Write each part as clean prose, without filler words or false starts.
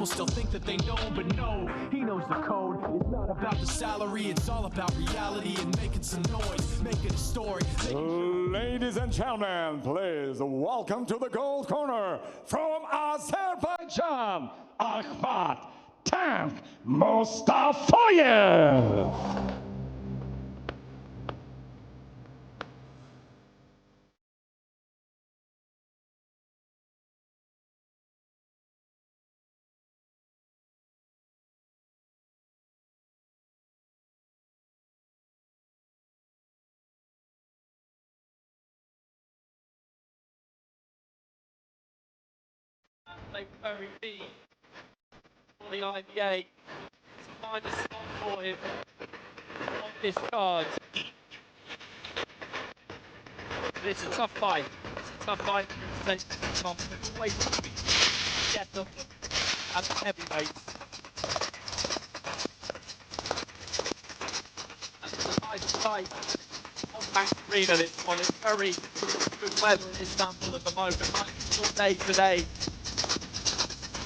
still think that they know, but no, he knows the code. It's not about the salary, it's all about reality and making some noise, making a story. Ladies and gentlemen, please welcome to the gold corner from Azerbaijan, Ahmad Mustafayev. They very deep for the IBA to find a spot for him on this card. It's a tough fight. It's a tough fight. It's way to get them at the heavyweight. And it's a nice fight on Bank Arena. This one is very good weather in Istanbul at the moment. Nice all day today.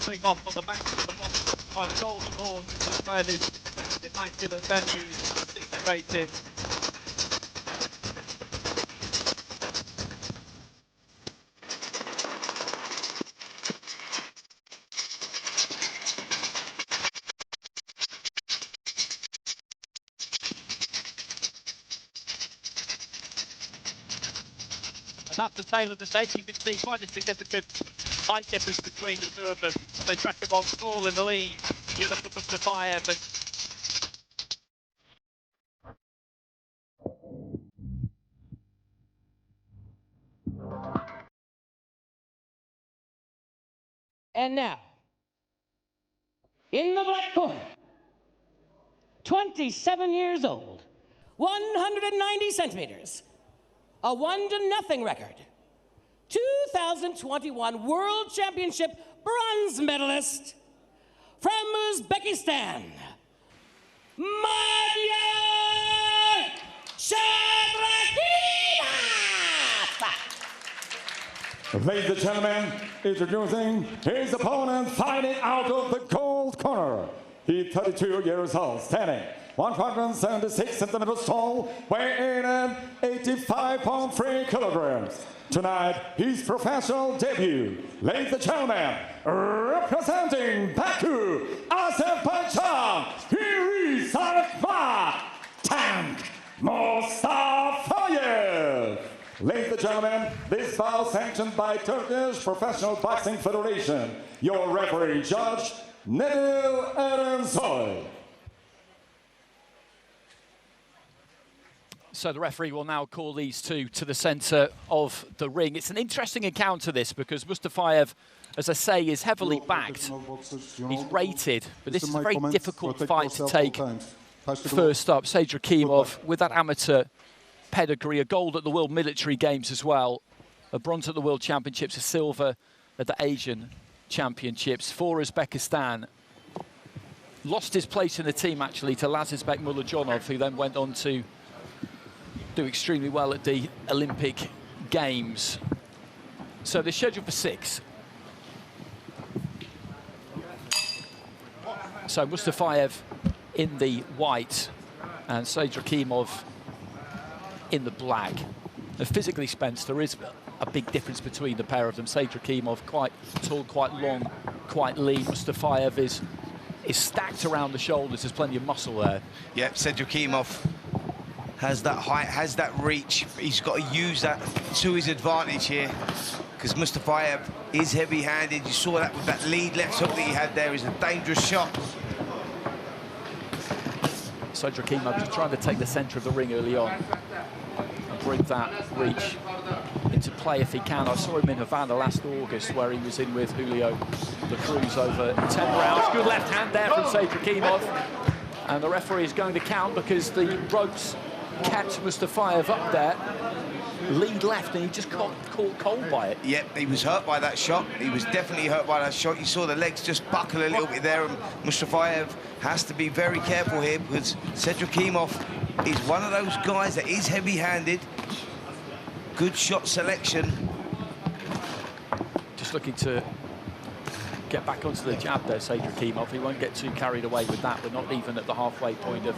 Coming off on the back of the golden horn, which is where this immaculate venue is situated. And that's the tail of the stage. You can see quite a significant height difference between the two of them. They track them on all in the lead. You look at Mustafayev and now, in the black corner, 27 years old, 190 centimeters, a 1-0 record, 2021 World Championship bronze medalist from Uzbekistan, Madiyar Saydrakhimov! Ladies and gentlemen, introducing his opponent fighting out of the gold corner. He's 32 years old, standing 176 centimeters tall, weighing in 85.3 kilograms. Tonight, his professional debut. Ladies and gentlemen, representing Baku, Azerbaijan, here is Ahmad Mustafayev. Ladies and gentlemen, this bout sanctioned by Turkish Professional Boxing Federation. Your referee judge, Nedil Erensoy. So the referee will now call these two to the centre of the ring. It's an interesting encounter, this, because Mustafayev, as I say, is heavily backed. He's rated, but this is a very difficult fight to take. First up, Saydrakhimov, with that amateur pedigree, a gold at the World Military Games as well, a bronze at the World Championships, a silver at the Asian Championships for Uzbekistan. Lost his place in the team, actually, to Lazizbek Mulajonov, who then went on to do extremely well at the Olympic Games. So they're scheduled for 6. So Mustafayev in the white and Saydrakhimov in the black. And physically, Spence, there is a big difference between the pair of them. Saydrakhimov quite tall, quite long, quite lean. Mustafayev is stacked around the shoulders. There's plenty of muscle there. Yeah, Saydrakhimov has that height, has that reach. He's got to use that to his advantage here, because Mustafayev is heavy-handed. You saw that with that lead left hook that he had there. Is a dangerous shot. Saydrakhimov just trying to take the centre of the ring early on and bring that reach into play if he can. I saw him in Havana last August, where he was in with Julio La Cruz over 10 rounds. Good left hand there from Saydrakhimov. And the referee is going to count because the ropes kept Mustafayev up there, lead left, and he just got caught cold by it. Yep, he was hurt by that shot. He was definitely hurt by that shot. You saw the legs just buckle a little bit there, and Mustafayev has to be very careful here, because Saydrakhimov is one of those guys that is heavy-handed. Good shot selection. Just looking to get back onto the jab there, Saydrakhimov. He won't get too carried away with that. We're not even at the halfway point of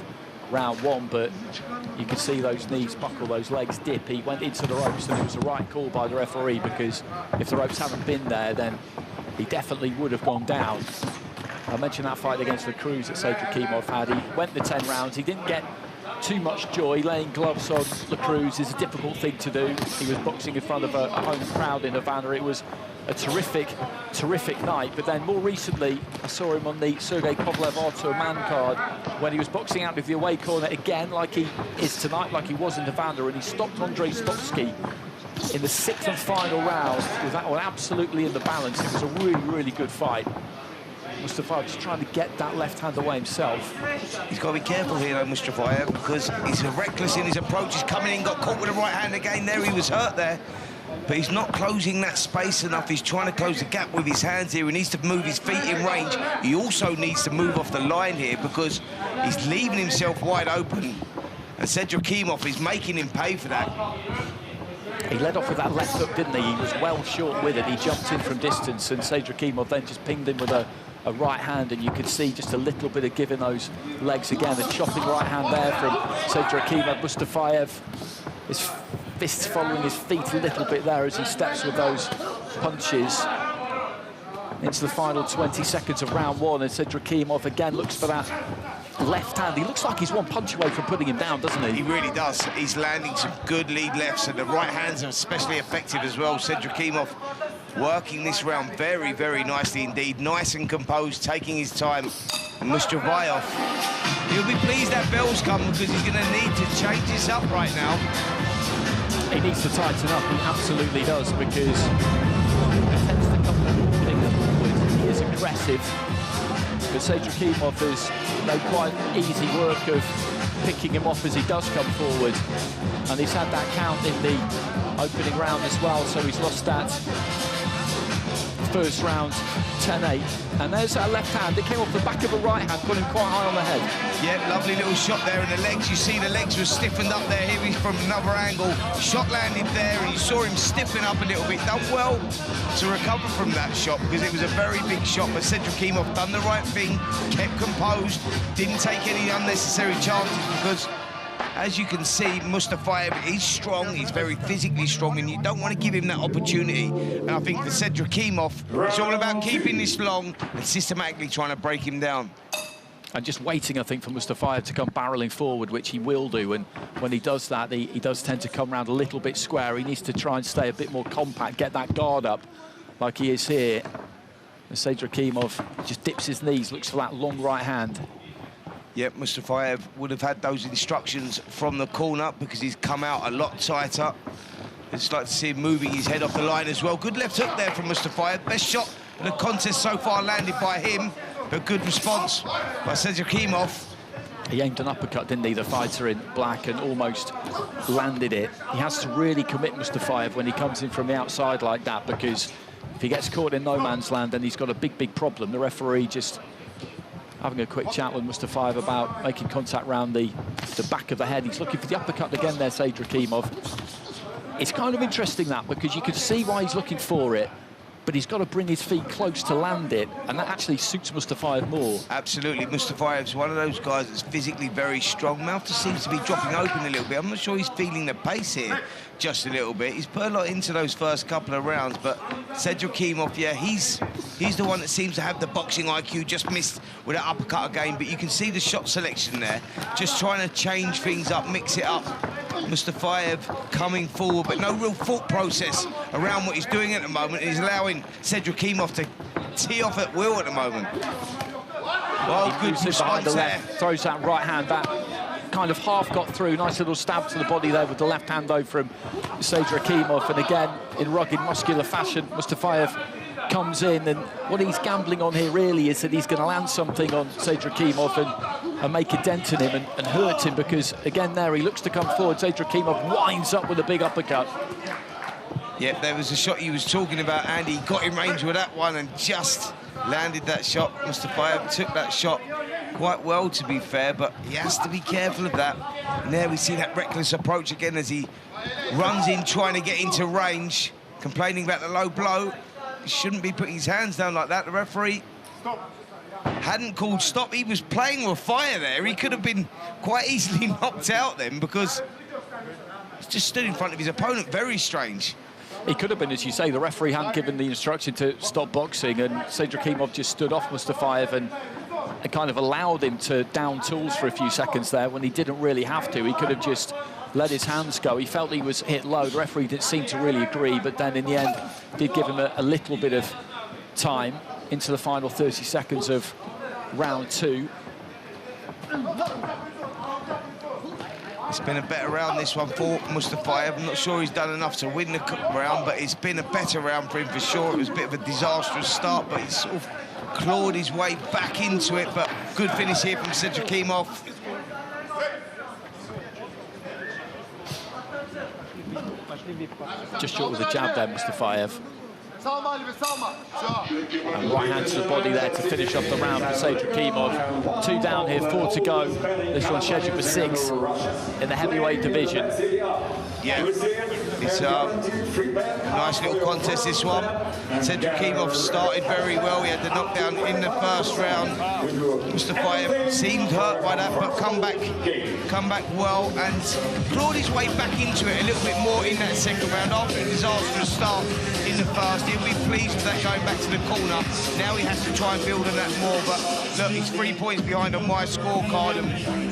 round one, but you can see those knees buckle, those legs dip. He went into the ropes, and it was the right call by the referee, because if the ropes hadn't been there, then he definitely would have gone down. I mentioned that fight against the Cruz that Saydrakhimov had. He went the 10 rounds. He didn't get too much joy. Laying gloves on La Cruz is a difficult thing to do. He was boxing in front of a home crowd in Havana. It was a terrific night. But then more recently, I saw him on the Sergey Kovalev Artur Man card when he was boxing out of the away corner again, like he is tonight, like he was in Havana, and he stopped Andrei Stotsky in the 6th and final round with that one absolutely in the balance. It was a really, really good fight. Mustafayev just trying to get that left hand away himself. He's got to be careful here, though, Mustafayev, because he's reckless in his approach. He's coming in, got caught with the right hand again there. He was hurt there, but he's not closing that space enough. He's trying to close the gap with his hands here. He needs to move his feet in range. He also needs to move off the line here, because he's leaving himself wide open, and Saydrakhimov is making him pay for that. He led off with that left hook, didn't he? He was well short with it. He jumped in from distance, and Saydrakhimov then just pinged him with a right hand, and you could see just a little bit of giving those legs again. A chopping right hand there from Saydrakhimov. Mustafayev, his fists following his feet a little bit there as he steps with those punches into the final 20 seconds of round one, and Saydrakhimov again looks for that left hand. He looks like he's one punch away from putting him down, doesn't he? He really does. He's landing some good lead lefts, and the right hands are especially effective as well. Saydrakhimov working this round very, very nicely indeed. Nice and composed, taking his time. And Mustafayev, he'll be pleased that bell's come, because he's going to need to change this up right now. He needs to tighten up. He absolutely does, because he tends to come forward. He is aggressive. But Saydrakhimov has made quite easy work of picking him off as he does come forward. And he's had that count in the opening round as well, so he's lost that first round 10-8. And there's that left hand. It came off the back of a right hand, put him quite high on the head. Yeah, lovely little shot there in the legs. You see the legs were stiffened up there. Here he's from another angle. Shot landed there, and you saw him stiffen up a little bit. Done well to recover from that shot, because it was a very big shot. But Saydrakhimov done the right thing, kept composed, didn't take any unnecessary chances, because as you can see, Mustafayev is strong. He's very physically strong, and you don't want to give him that opportunity. And I think for Saydrakhimov, it's all about keeping this long and systematically trying to break him down. And just waiting, I think, for Mustafayev to come barreling forward, which he will do. And when he does that, he does tend to come round a little bit square. He needs to try and stay a bit more compact, get that guard up like he is here. And Saydrakhimov just dips his knees, looks for that long right hand. Yep, Mustafayev would have had those instructions from the corner, because he's come out a lot tighter. I'd just like to see him moving his head off the line as well. Good left hook there from Mustafayev. Best shot in the contest so far landed by him, but good response by Saydrakhimov. He aimed an uppercut, didn't he, the fighter in black, and almost landed it. He has to really commit, Mustafayev, when he comes in from the outside like that, because if he gets caught in no man's land, then he's got a big, big problem. The referee just having a quick chat with Mustafayev about making contact round the back of the head. He's looking for the uppercut again there, Saydrakhimov. It's kind of interesting, that, because you can see why he's looking for it, but he's got to bring his feet close to land it, and that actually suits Mustafayev more. Absolutely. Mustafayev's one of those guys that's physically very strong. Mouth just seems to be dropping open a little bit. I'm not sure he's feeling the pace here just a little bit. He's put a lot into those first couple of rounds, but Saydrakhimov, yeah, he's the one that seems to have the boxing IQ. Just missed with that uppercut again, but you can see the shot selection there. Just trying to change things up, mix it up. Mustafayev coming forward, but no real thought process around what he's doing at the moment. He's allowing Saydrakhimov to tee off at will at the moment. Well, good response there. Throws that right hand back. Kind of half got through. Nice little stab to the body there with the left hand though from Saydrakhimov. And again, in rugged, muscular fashion, Mustafayev comes in, and what he's gambling on here really is that he's going to land something on Saydrakhimov and make a dent in him and hurt him, because again there he looks to come forward. Saydrakhimov winds up with a big uppercut. Yeah, there was a shot he was talking about, Andy. Got in range with that one and just landed that shot. Mustafayev took that shot quite well, to be fair, but he has to be careful of that. And there we see that reckless approach again as he runs in, trying to get into range, complaining about the low blow. He shouldn't be putting his hands down like that. The referee hadn't called stop. He was playing with fire there. He could have been quite easily knocked out then, because he's just stood in front of his opponent. Very strange. He could have been, as you say. The referee hadn't given the instruction to stop boxing, and Saydrakhimov just stood off Mustafayev and kind of allowed him to down tools for a few seconds there when he didn't really have to. He could have just let his hands go. He felt he was hit low. The referee didn't seem to really agree, but then in the end did give him a little bit of time into the final 30 seconds of round 2. It's been a better round, this one, for Mustafayev. I'm not sure he's done enough to win the round, but it's been a better round for him for sure. It was a bit of a disastrous start, but he's sort of clawed his way back into it. But good finish here from Saydrakhimov. Just short with a jab there, Mustafayev. And right hand to the body there to finish off the round for Saydrakhimov. 2 down here, 4 to go. This one's scheduled for 6 in the heavyweight division. Yeah, it's a nice little contest, this one. Saydrakhimov started very well. He had the knockdown in the first round. Mustafayev seemed hurt by that, but come back well and clawed his way back into it a little bit more in that second round after a disastrous start in the first. He'll be pleased with that going back to the corner. Now he has to try and build on that more, but look, he's 3 points behind on my scorecard, and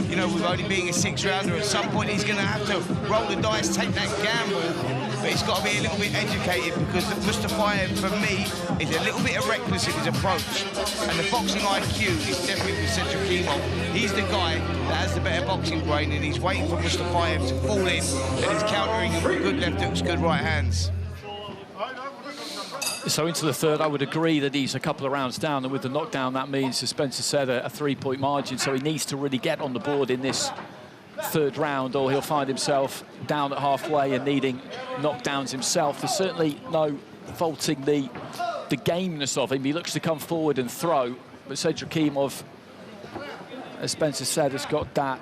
you know, with only being a 6-rounder, at some point he's going to have to roll the dice, take that gamble, but he's got to be a little bit educated, because Mustafayev, for me, is a little bit reckless in his approach, and the boxing IQ is definitely with Saydrakhimov. He's the guy that has the better boxing brain, and he's waiting for Mustafayev to fall in, and he's countering him with good left hooks, good right hands. So into the third, I would agree that he's a couple of rounds down, and with the knockdown, that means, as Spencer said, a 3-point margin. So he needs to really get on the board in this third round, or he'll find himself down at halfway and needing knockdowns himself. There's certainly no faulting the gameness of him. He looks to come forward and throw, but Saydrakhimov, as Spencer said, has got that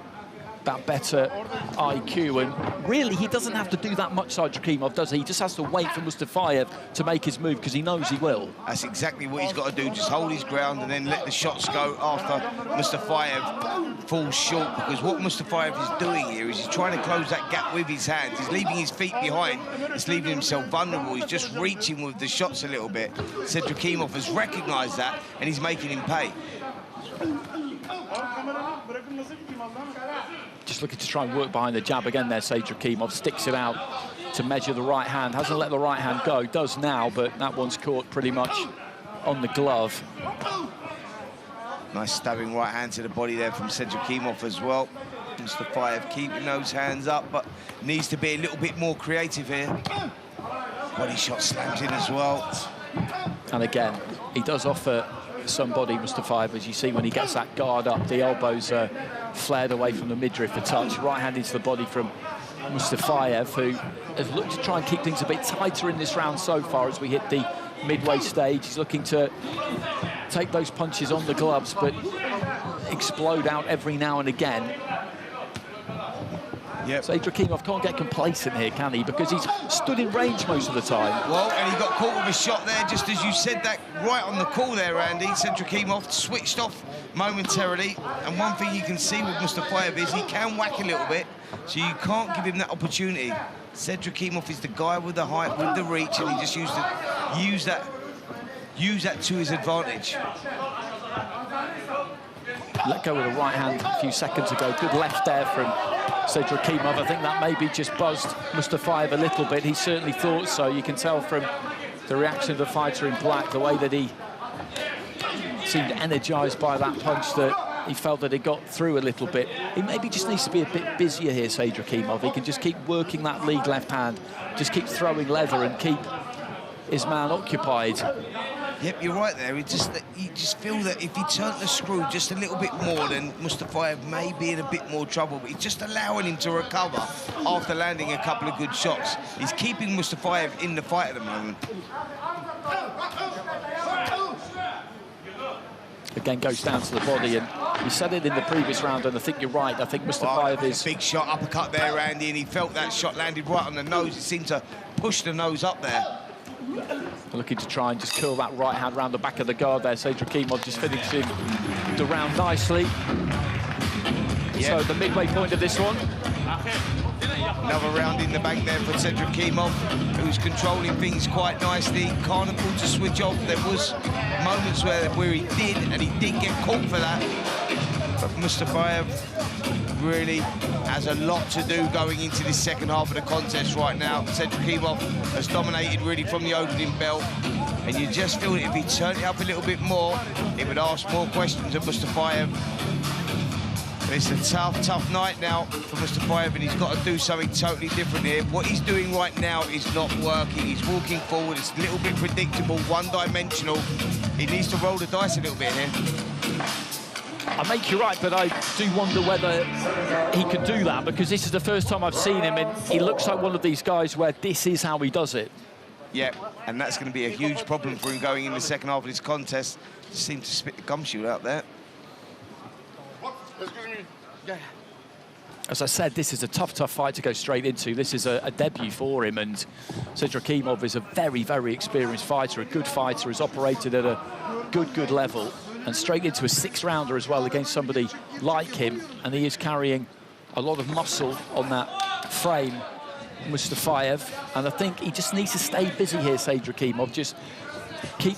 better IQ, and really he doesn't have to do that much, Saydrakhimov, does he? He just has to wait for Mustafayev to make his move, because he knows he will. That's exactly what he's got to do, just hold his ground and then let the shots go after Mustafayev falls short, because what Mustafayev is doing here is he's trying to close that gap with his hands. He's leaving his feet behind, he's leaving himself vulnerable, he's just reaching with the shots a little bit. Saydrakhimov has recognised that, and he's making him pay. Just looking to try and work behind the jab again there, Saydrakhimov sticks it out to measure the right hand, hasn't let the right hand go, does now, but that one's caught pretty much on the glove. Nice stabbing right hand to the body there from Saydrakhimov as well. Mustafayev keeping those hands up, but needs to be a little bit more creative here. Body shot slams in as well. And again, he does offer somebody, Mustafayev, as you see when he gets that guard up, the elbows are flared away from the midriff a touch. Right hand into the body from Mustafayev, who has looked to try and keep things a bit tighter in this round so far as we hit the midway stage. He's looking to take those punches on the gloves, but explode out every now and again. Yep. Saydrakhimov can't get complacent here, can he? Because he's stood in range most of the time. Well, and he got caught with a shot there, just as you said that right on the call there, Andy. Saydrakhimov switched off momentarily, and one thing you can see with Mustafayev is he can whack a little bit, so you can't give him that opportunity. Saydrakhimov is the guy with the height, with the reach, and he just used to use that to his advantage. Let go with the right hand a few seconds ago. Good left there from Saydrakhimov. I think that maybe just buzzed Mustafayev a little bit. He certainly thought so. You can tell from the reaction of the fighter in black, the way that he seemed energised by that punch, that he felt that it got through a little bit. He maybe just needs to be a bit busier here, Saydrakhimov. He can just keep working that lead left hand, just keep throwing leather and keep his man occupied. Yep, you're right there. You just feel that if he turned the screw just a little bit more, then Mustafayev may be in a bit more trouble. But he's just allowing him to recover after landing a couple of good shots. He's keeping Mustafayev in the fight at the moment. Again, goes down to the body, and you said it in the previous round, and I think you're right. I think Mustafayev is... Big shot, uppercut there, Andy, and he felt that shot landed right on the nose. It seemed to push the nose up there. Looking to try and just curl that right hand round the back of the guard there. Saydrakhimov just finishing the round nicely. So the midway point of this one. Another round in the bank there for Saydrakhimov, who's controlling things quite nicely. Can't afford to switch off. There was moments where he did, and he did get caught for that. But Mustafayev really has a lot to do going into this second half of the contest right now. Saydrakhimov has dominated really from the opening bell, and you just feel that if he turned it up a little bit more, it would ask more questions of Mustafayev. But it's a tough night now for Mustafayev, and he's got to do something totally different here. What he's doing right now is not working. He's walking forward. It's a little bit predictable, one-dimensional. He needs to roll the dice a little bit here. I make you right, but I do wonder whether he can do that, because this is the first time I've seen him, and he looks like one of these guys where this is how he does it. Yeah, and that's going to be a huge problem for him going in the second half of this contest. Just seemed to spit the gumshoe out there. As I said, this is a tough fight to go straight into. This is a debut for him, and Saydrakhimov is a very, very experienced fighter, a good fighter, has operated at a good level, and straight into a 6-rounder as well against somebody like him, and he is carrying a lot of muscle on that frame, Mustafayev, and I think he just needs to stay busy here, Saydrakhimov, just keep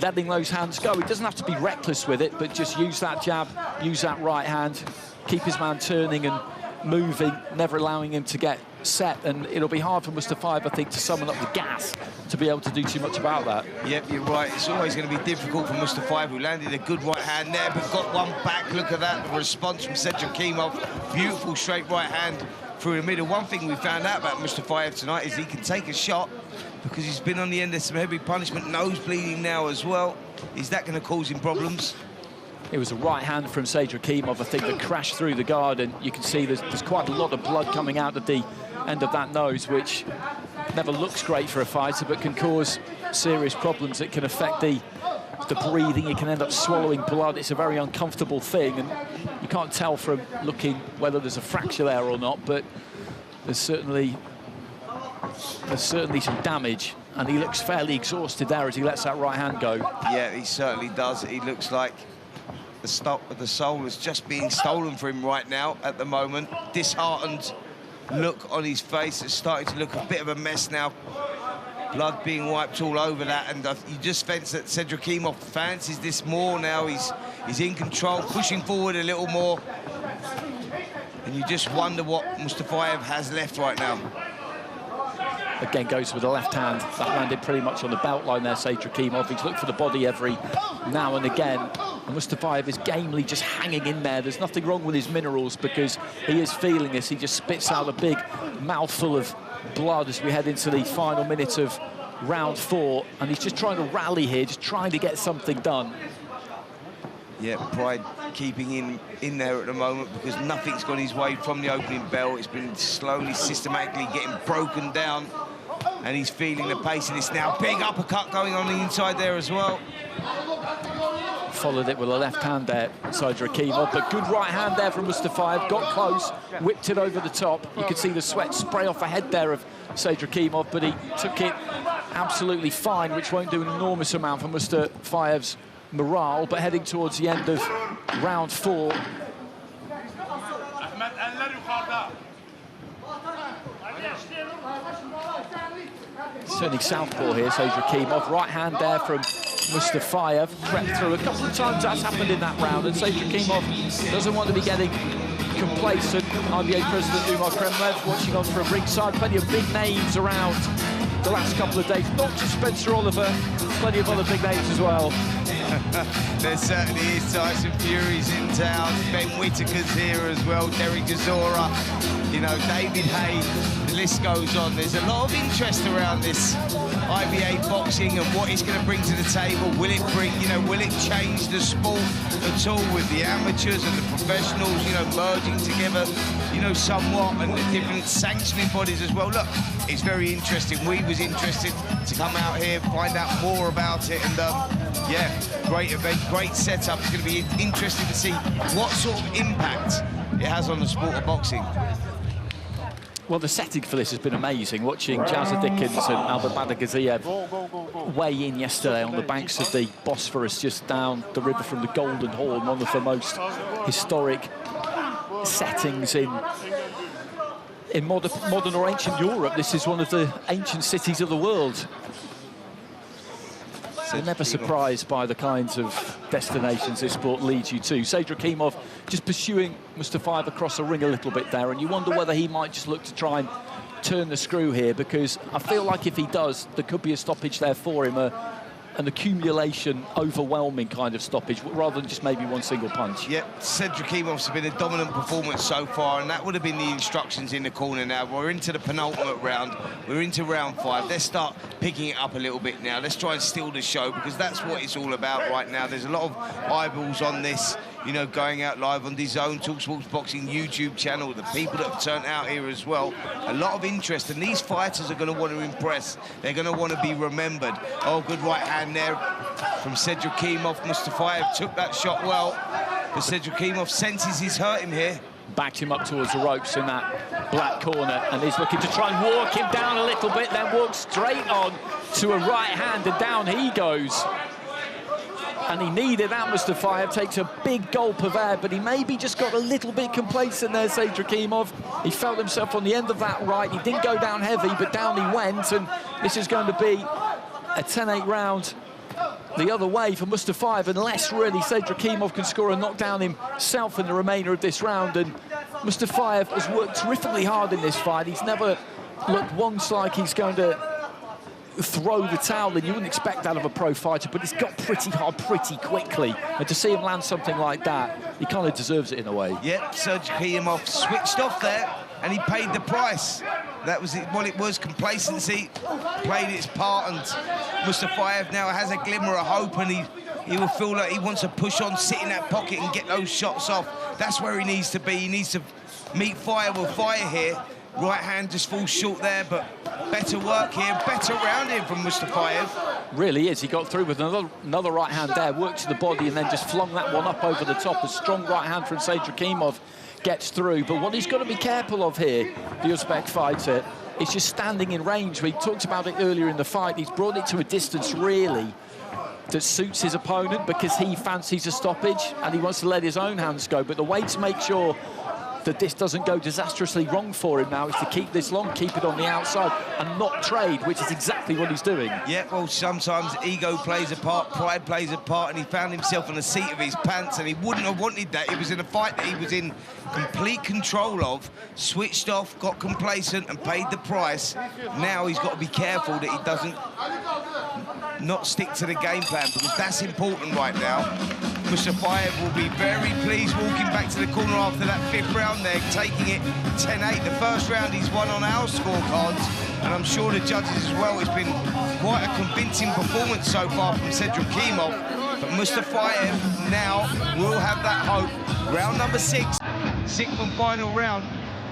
letting those hands go. He doesn't have to be reckless with it, but just use that jab, use that right hand, keep his man turning and moving, never allowing him to get set, and it'll be hard for Mustafayev, I think, to summon up the gas to be able to do too much about that. Yep, you're right. It's always going to be difficult for Mustafayev, who landed a good right hand there, but got one back. Look at that, the response from Saydrakhimov. Beautiful straight right hand through the middle. One thing we found out about Mustafayev tonight is he can take a shot, because he's been on the end of some heavy punishment, nose bleeding now as well. Is that going to cause him problems? It was a right hand from Saydrakhimov, I think, that crashed through the guard, and you can see there's quite a lot of blood coming out at the end of that nose, which never looks great for a fighter, but can cause serious problems. It can affect the breathing. You can end up swallowing blood. It's a very uncomfortable thing, and you can't tell from looking whether there's a fracture there or not, but there's certainly some damage, and he looks fairly exhausted there as he lets that right hand go. Yeah, he certainly does. He looks like the soul is just being stolen from him right now at the moment. Disheartened look on his face. It's starting to look a bit of a mess now. Blood being wiped all over that, and you just sense that Saydrakhimov fancies this more now. He's in control, pushing forward a little more, and you just wonder what Mustafayev has left right now. Again, goes with the left hand. That landed pretty much on the belt line there, Saydrakhimov. He's looked for the body every now and again. And Mustafayev is gamely just hanging in there. There's nothing wrong with his minerals, because he is feeling this. He just spits out a big mouthful of blood as we head into the final minute of round 4. And he's just trying to rally here, just trying to get something done. Yeah, Pride keeping in there at the moment, because nothing's gone his way from the opening bell. It's been slowly, systematically getting broken down, and he's feeling the pace of this now. Big uppercut going on the inside there as well. Followed it with a left hand there, Saydrakhimov, but good right hand there from Mustafayev. Got close, whipped it over the top. You could see the sweat spray off the head there of Saydrakhimov, but he took it absolutely fine, which won't do an enormous amount for Mustafayev's morale. But heading towards the end of round 4. Turning southpaw here, Saydrakhimov. Right hand there from Mustafayev. Crept through a couple of times. That's happened in that round, and Saydrakhimov doesn't want to be getting complacent. IBA President Umar Kremlev watching on from ringside. Plenty of big names around the last couple of days. Not just Spencer Oliver, plenty of other big names as well. There certainly is. Tyson Fury's in town. Ben Whittaker's here as well. Derek Chisora, you know, David Hay. The list goes on. There's a lot of interest around this IBA boxing and what it's going to bring to the table. Will it bring, you know, will it change the sport at all with the amateurs and the professionals, you know, merging together, you know, somewhat, and the different sanctioning bodies as well? Look, it's very interesting. We was interested to come out here, find out more about it, and yeah, great event, great setup. It's going to be interesting to see what sort of impact it has on the sport of boxing. Well, the setting for this has been amazing. Watching Jazza Dickens and Albert Badagaziev weigh in yesterday on the banks of the Bosphorus, just down the river from the Golden Horn, one of the most historic settings in modern or ancient Europe. This is one of the ancient cities of the world. So never surprised by the kinds of destinations this sport leads you to. Saydrakhimov just pursuing Mustafayev across the ring a little bit there, and you wonder whether he might just look to try and turn the screw here, because I feel like if he does, there could be a stoppage there for him, an accumulation, overwhelming kind of stoppage, rather than just maybe one single punch. Yep, Saydrakhimov's been a dominant performance so far, and that would have been the instructions in the corner now. We're into the penultimate round. We're into round 5. Let's start picking it up a little bit now. Let's try and steal the show, because that's what it's all about right now. There's a lot of eyeballs on this, you know, going out live on DAZN, TalkSports Boxing YouTube channel, the people that have turned out here as well. A lot of interest, and these fighters are going to want to impress. They're going to want to be remembered. Oh, good right hand there from Saydrakhimov. Mustafayev took that shot well, but Saydrakhimov senses he's hurt him here. Backed him up towards the ropes in that black corner, and he's looking to try and walk him down a little bit, then walk straight on to a right hand, and down he goes. And he needed that. Mustafayev takes a big gulp of air, but he maybe just got a little bit complacent there, Saydrakhimov. He felt himself on the end of that right. He didn't go down heavy, but down he went, and this is going to be a 10-8 round the other way for Mustafayev, unless really Saydrakhimov can score a knockdown himself in the remainder of this round. And Mustafayev has worked terrifically hard in this fight. He's never looked once like he's going to throw the towel in. You wouldn't expect that of a pro fighter, but he's got pretty hard pretty quickly, and to see him land something like that, he kind of deserves it in a way. Yep, Saydrakhimov switched off there, and he paid the price. That was what it was, complacency played its part, and Mustafayev now has a glimmer of hope, and he will feel like he wants to push on, sit in that pocket and get those shots off. That's where he needs to be. He needs to meet fire with fire here. Right hand just falls short there, but better work here, better rounding from Mustafayev. Really is. He got through with another right hand there, worked to the body, and then just flung that one up over the top. A strong right hand from Saydrakhimov gets through. But what he's got to be careful of here, the Uzbek fighter, is just standing in range. We talked about it earlier in the fight. He's brought it to a distance, really, that suits his opponent, because he fancies a stoppage and he wants to let his own hands go. But the way to make sure that this doesn't go disastrously wrong for him now is to keep this long, keep it on the outside and not trade, which is exactly what he's doing. Yeah, well, sometimes ego plays a part, pride plays a part, and he found himself on the seat of his pants, and he wouldn't have wanted that. He was in a fight that he was in complete control of, switched off, got complacent and paid the price. Now he's got to be careful that he doesn't not stick to the game plan, because that's important right now. Mustafayev will be very pleased walking back to the corner after that 5th round there, taking it 10-8. The first round he's won on our scorecards, and I'm sure the judges as well. It's been quite a convincing performance so far from Saydrakhimov, but Mustafayev now will have that hope. Round number 6, 6th and final round.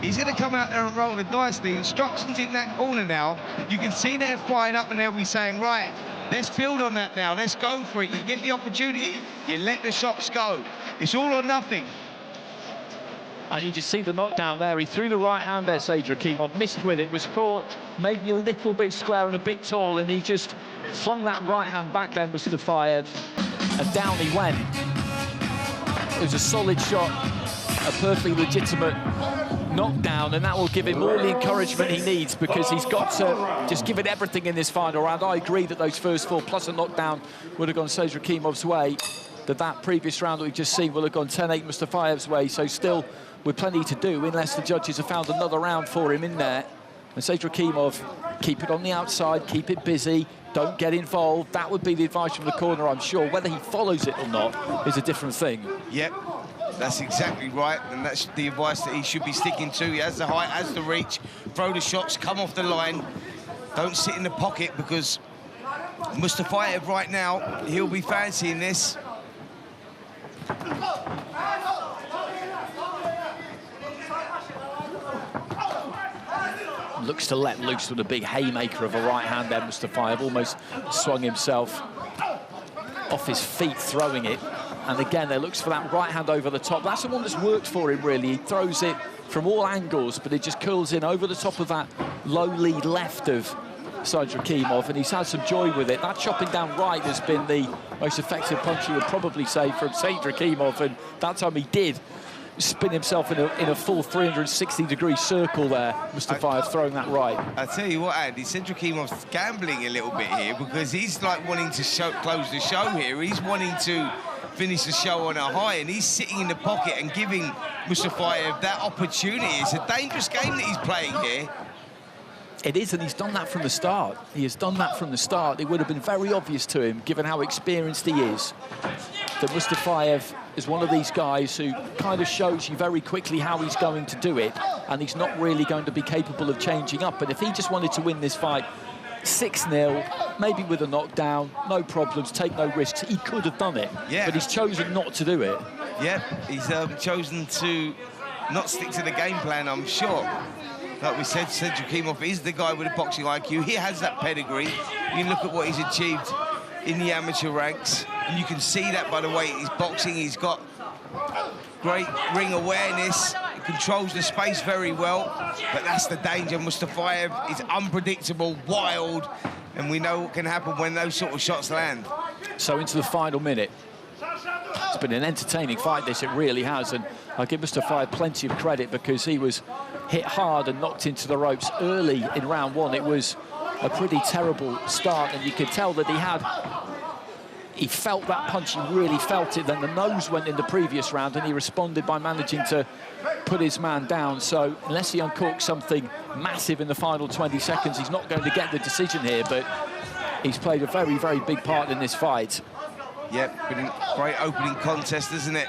He's going to come out there and roll the dice. The instructions in that corner now, you can see they're flying up, and they'll be saying, right, let's build on that now, let's go for it. You get the opportunity, you let the shots go. It's all or nothing. And you just see the knockdown there. He threw the right hand there, Saydrakhimov, missed with it, was caught maybe a little bit square and a bit tall, and he just flung that right hand back then, Mustafayev, and down he went. It was a solid shot, a perfectly legitimate knockdown, and that will give him all the encouragement he needs, because he's got to just give it everything in this final round. I agree that those first 4 plus a knockdown would have gone Saydrakhimov's way, that previous round that we've just seen will have gone 10-8 Mustafayev's way, so still with plenty to do, unless the judges have found another round for him in there. And Saydrakhimov, keep it on the outside, keep it busy, don't get involved. That would be the advice from the corner, I'm sure. Whether he follows it or not is a different thing. Yep. That's exactly right, and that's the advice that he should be sticking to. He has the height, has the reach, throw the shots, come off the line. Don't sit in the pocket, because Mustafayev right now, he'll be fancying this. Looks to let loose with a big haymaker of a right hand there. Mustafayev almost swung himself off his feet throwing it. And again, they looks for that right hand over the top. That's the one that's worked for him, really. He throws it from all angles, but it just curls in over the top of that low lead left of Saydrakhimov, and he's had some joy with it. That chopping down right has been the most effective punch, you would probably say, from Saydrakhimov, and that time he did spin himself in a full 360-degree circle there, Mustafayev throwing that right. I tell you what, Andy, Saydrakhimov's gambling a little bit here because he's like wanting to close the show here. He's wanting to finish the show on a high, and he's sitting in the pocket and giving Mustafayev that opportunity. It's a dangerous game that he's playing here. It is, and he's done that from the start. He has done that from the start. It would have been very obvious to him, given how experienced he is, that Mustafayev is one of these guys who kind of shows you very quickly how he's going to do it, and he's not really going to be capable of changing up. But if he just wanted to win this fight 6-0, maybe with a knockdown, no problems, take no risks, he could have done it. Yeah. But he's chosen not to do it. Yeah, he's chosen to not stick to the game plan, I'm sure. Like we said, Saydrakhimov is the guy with a boxing IQ. He has that pedigree. You can look at what he's achieved in the amateur ranks, and you can see that by the way he's boxing. He's got great ring awareness. He controls the space very well, but that's the danger. Mustafayev is unpredictable, wild, and we know what can happen when those sort of shots land. So into the final minute. It's been an entertaining fight, this, it really has, and I give Mustafayev plenty of credit because he was hit hard and knocked into the ropes early in round one. It was a pretty terrible start, and you could tell that he felt that punch, he really felt it. Then the nose went in the previous round, and he responded by managing to put his man down. So unless he uncorks something massive in the final 20 seconds, he's not going to get the decision here, but he's played a very, very big part in this fight. Yep, been a great opening contest, isn't it?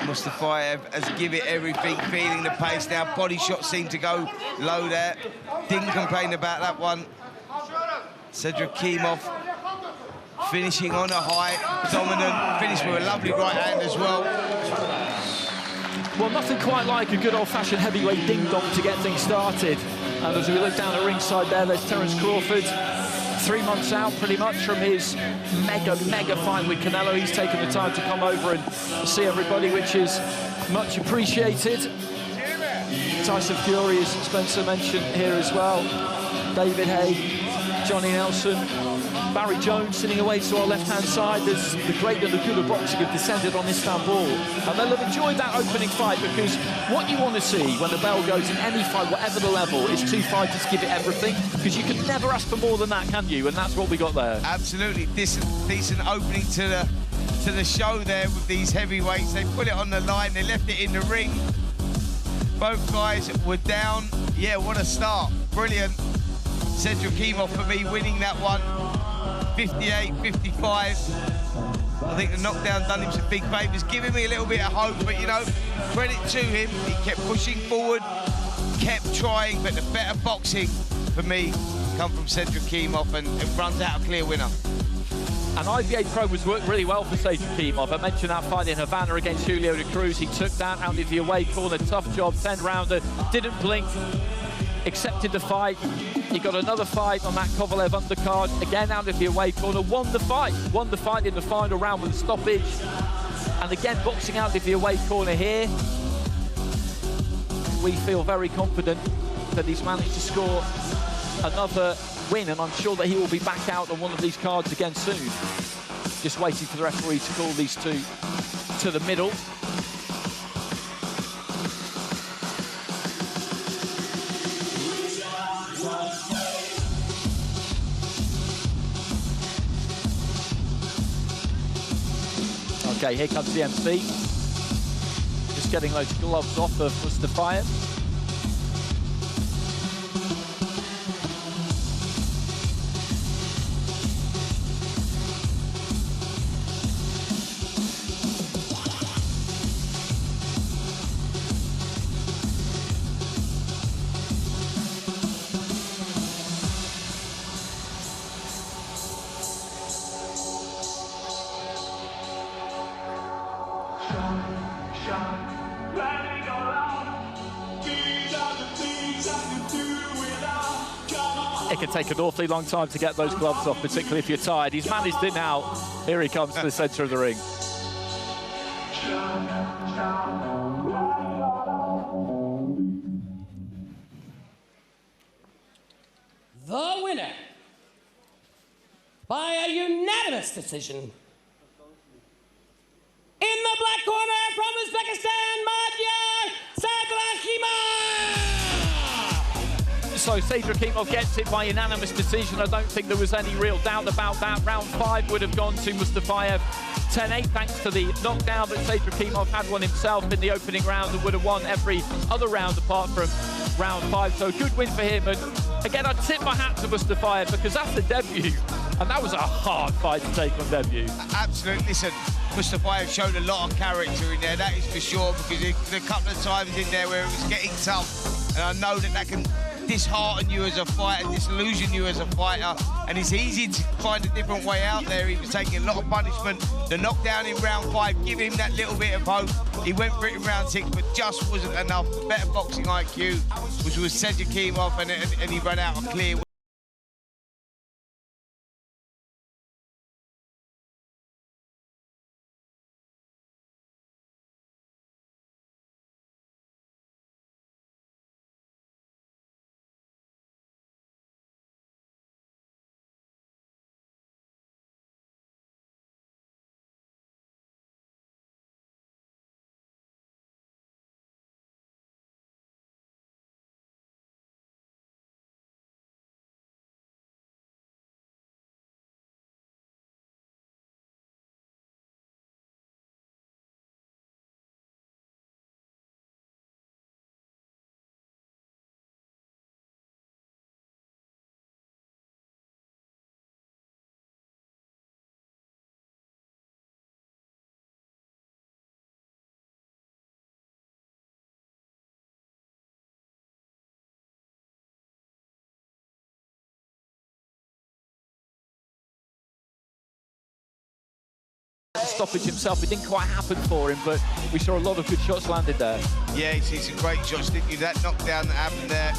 Mustafayev has given it everything, feeling the pace now. Body shots seem to go low there. Didn't complain about that one. Saydrakhimov finishing on a high, dominant, finished with a lovely right hand as well. Well, nothing quite like a good old-fashioned heavyweight ding-dong to get things started. And as we look down at ringside there's Terence Crawford. 3 months out, pretty much, from his mega fight with Canelo. He's taken the time to come over and see everybody, which is much appreciated. Tyson Fury, as Spencer mentioned here as well. David Haye, Johnny Nelson, Barry Jones sitting away to our left-hand side. There's the great and the good of boxing have descended on Istanbul. And they'll have enjoyed that opening fight, because what you want to see when the bell goes in any fight, whatever the level, is two fighters give it everything, because you can never ask for more than that, can you? And that's what we got there. Absolutely, decent opening to the show there with these heavyweights. They put it on the line, they left it in the ring. Both guys were down. Yeah, what a start. Brilliant. Saydrakhimov, for me, winning that one. 58-55. I think the knockdown done him some big favours, giving me a little bit of hope, but, you know, credit to him. He kept pushing forward, kept trying, but the better boxing, for me, come from Saydrakhimov and runs out a clear winner. And IBA.PRO was worked really well for Saydrakhimov. I mentioned that fight in Havana against Julio de Cruz. He took that out of the away corner, tough job, 10-rounder, didn't blink, accepted the fight. He got another fight on that Kovalev undercard, again out of the away corner, won the fight in the final round with a stoppage. And again, boxing out of the away corner here. We feel very confident that he's managed to score another win, and I'm sure that he will be back out on one of these cards again soon. Just waiting for the referee to call these two to the middle. Okay, here comes the MC. Just getting those gloves off of Mustafayev. It can take an awfully long time to get those gloves off, particularly if you're tired. He's managed it now. Here he comes to the centre of the ring. The winner, by a unanimous decision, in the black corner from Uzbekistan, Madiyar Saydrakhimov! So Saydrakhimov gets it by unanimous decision. I don't think there was any real doubt about that. Round 5 would have gone to Mustafayev 10-8 thanks to the knockdown, but Saydrakhimov had one himself in the opening round and would have won every other round apart from round 5. So good win for him. And again, I'd tip my hat to Mustafayev because that's a debut. And that was a hard fight to take on debut. Absolutely. Listen, Mustafayev showed a lot of character in there, that is for sure, because there's a couple of times in there where it was getting tough. And I know that can dishearten you as a fighter, disillusion you as a fighter, and it's easy to find a different way out there. He was taking a lot of punishment. The knockdown in round 5 gave him that little bit of hope. He went for it in round 6, but just wasn't enough. The better boxing IQ was Saydrakhimov, and he ran out a clear. Stoppage himself, it didn't quite happen for him, but we saw a lot of good shots landed there. Yeah, he's seen some great shots, didn't you? That knockdown that happened there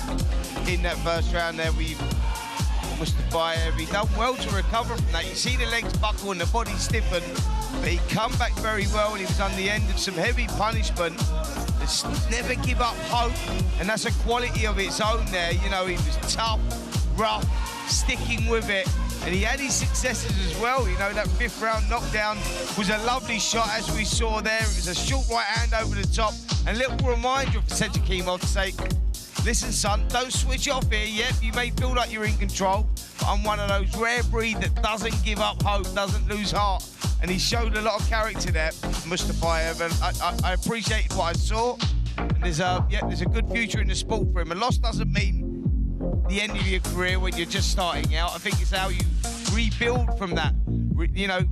in that first round there, Mustafayev, he done well to recover from that. You see the legs buckle and the body stiffen, but he come back very well, and he was on the end of some heavy punishment. Just never give up hope, and that's a quality of its own there. You know, he was tough, rough, sticking with it. And he had his successes as well. You know, that 5th round knockdown was a lovely shot, as we saw there. It was a short right hand over the top. And a little reminder for Saydrakhimov to say, listen, son, don't switch off here yet. You may feel like you're in control, but I'm one of those rare breed that doesn't give up hope, doesn't lose heart. And he showed a lot of character there, Mustafayev, and I appreciated what I saw. And there's a good future in the sport for him. A loss doesn't mean the end of your career when you're just starting out. I think it's how you rebuild from that. You know,